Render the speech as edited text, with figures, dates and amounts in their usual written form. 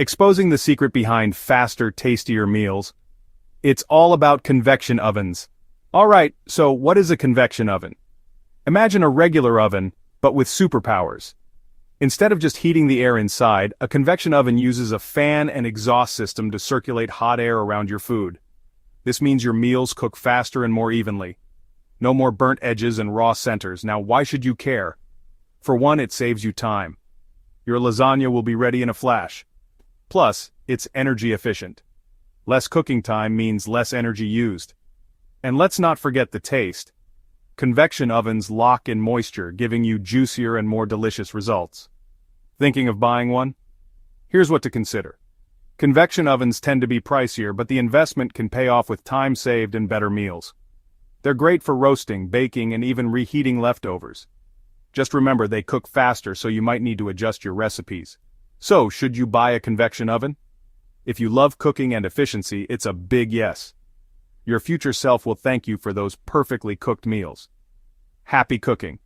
Exposing the secret behind faster, tastier meals. It's all about convection ovens. Alright, so what is a convection oven? Imagine a regular oven, but with superpowers. Instead of just heating the air inside, a convection oven uses a fan and exhaust system to circulate hot air around your food. This means your meals cook faster and more evenly. No more burnt edges and raw centers. Now why should you care? For one, it saves you time. Your lasagna will be ready in a flash. Plus, it's energy efficient. Less cooking time means less energy used. And let's not forget the taste. Convection ovens lock in moisture, giving you juicier and more delicious results. Thinking of buying one? Here's what to consider. Convection ovens tend to be pricier, but the investment can pay off with time saved and better meals. They're great for roasting, baking, and even reheating leftovers. Just remember they cook faster, so you might need to adjust your recipes. So, should you buy a convection oven? If you love cooking and efficiency, it's a big yes. Your future self will thank you for those perfectly cooked meals. Happy cooking!